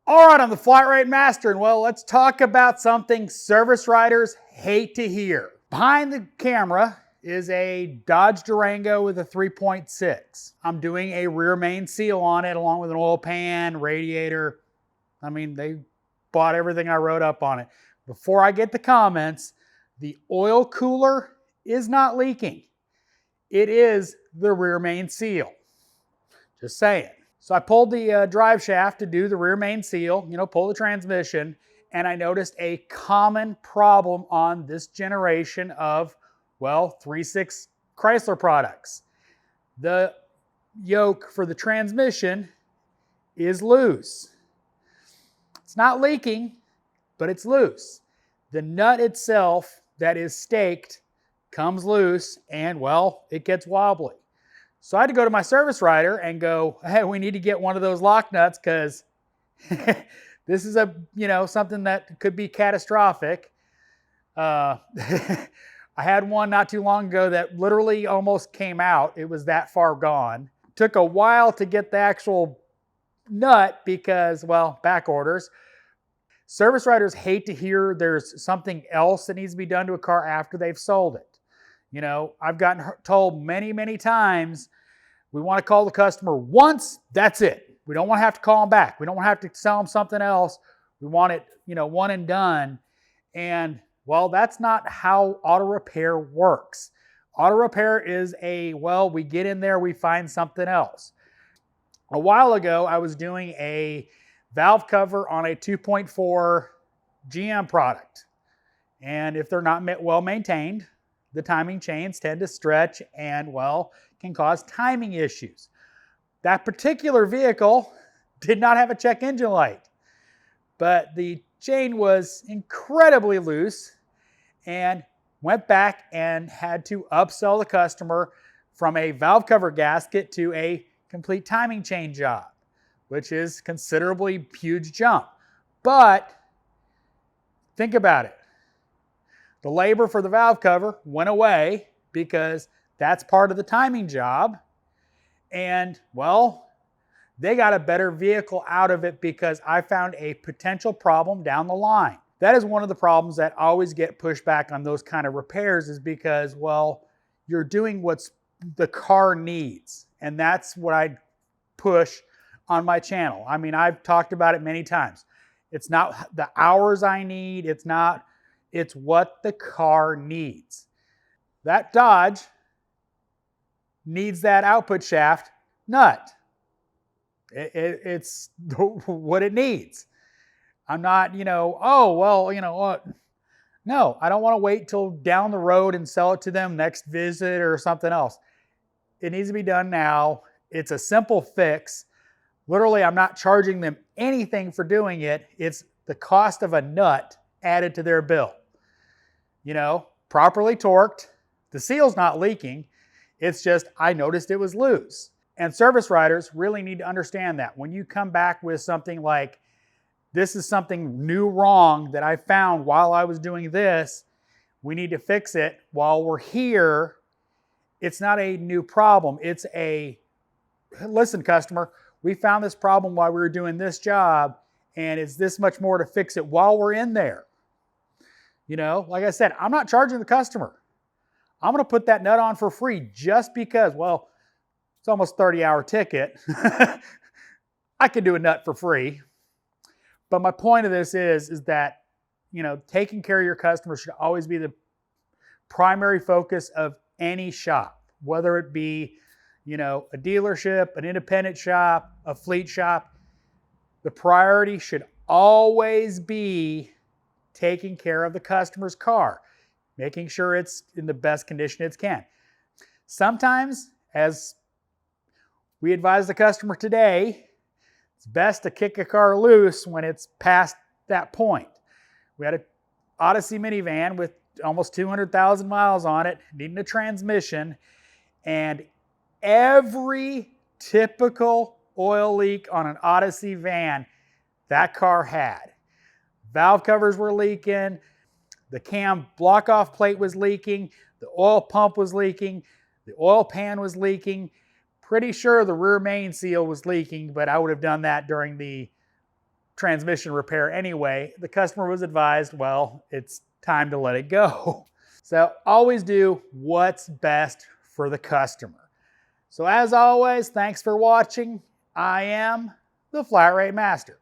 All right, I'm the Flat Rate Master, and well, let's talk about something service writers hate to hear. Behind the camera is a Dodge Durango with a 3.6. I'm doing a rear main seal on it along with an oil pan, radiator. I mean, they bought everything I wrote up on it. Before I get the comments, the oil cooler is not leaking. It is the rear main seal. Just saying. So I pulled the drive shaft to do the rear main seal, pull the transmission, and I noticed a common problem on this generation of, 3.6 Chrysler products. The yoke for the transmission is loose. It's not leaking, but it's loose. The nut itself that is staked comes loose and, it gets wobbly. So I had to go to my service writer and go, hey, we need to get one of those lock nuts because this is something that could be catastrophic. I had one not too long ago that literally almost came out. It was that far gone. Took a while to get the actual nut because, back orders. Service writers hate to hear there's something else that needs to be done to a car after they've sold it. I've gotten told many, many times, we want to call the customer once, that's it. We don't want to have to call them back. We don't want to have to sell them something else. We want it, one and done. And, that's not how auto repair works. Auto repair is we get in there, we find something else. A while ago, I was doing a valve cover on a 2.4 GM product. And if they're not well maintained, the timing chains tend to stretch and, can cause timing issues. That particular vehicle did not have a check engine light, but the chain was incredibly loose and went back and had to upsell the customer from a valve cover gasket to a complete timing chain job, which is considerably huge jump. But think about it. The labor for the valve cover went away because that's part of the timing job. And, they got a better vehicle out of it because I found a potential problem down the line. That is one of the problems that always get pushed back on those kind of repairs is because, you're doing what the car needs. And that's what I push on my channel. I mean, I've talked about it many times. It's not the hours I need. It's what the car needs. That Dodge needs that output shaft nut. It's what it needs. I'm not, what? No, I don't want to wait till down the road and sell it to them next visit or something else. It needs to be done now. It's a simple fix. Literally, I'm not charging them anything for doing it. It's the cost of a nut added to their bill. Properly torqued. The seal's not leaking. It's just, I noticed it was loose. And service writers really need to understand that. When you come back with something like, this is something new wrong that I found while I was doing this, we need to fix it while we're here. It's not a new problem. It's listen, customer, we found this problem while we were doing this job, and it's this much more to fix it while we're in there. Like I said, I'm not charging the customer. I'm going to put that nut on for free just because, it's almost a 30-hour ticket. I could do a nut for free. But my point of this is that, taking care of your customers should always be the primary focus of any shop, whether it be, a dealership, an independent shop, a fleet shop. The priority should always be taking care of the customer's car, making sure it's in the best condition it can. Sometimes, as we advise the customer today, it's best to kick a car loose when it's past that point. We had an Odyssey minivan with almost 200,000 miles on it, needing a transmission, and every typical oil leak on an Odyssey van that car had. Valve covers were leaking, the cam block-off plate was leaking, the oil pump was leaking, the oil pan was leaking. Pretty sure the rear main seal was leaking, but I would have done that during the transmission repair anyway, the customer was advised, well, it's time to let it go. So always do what's best for the customer. So as always, thanks for watching. I am the Flat Rate Master.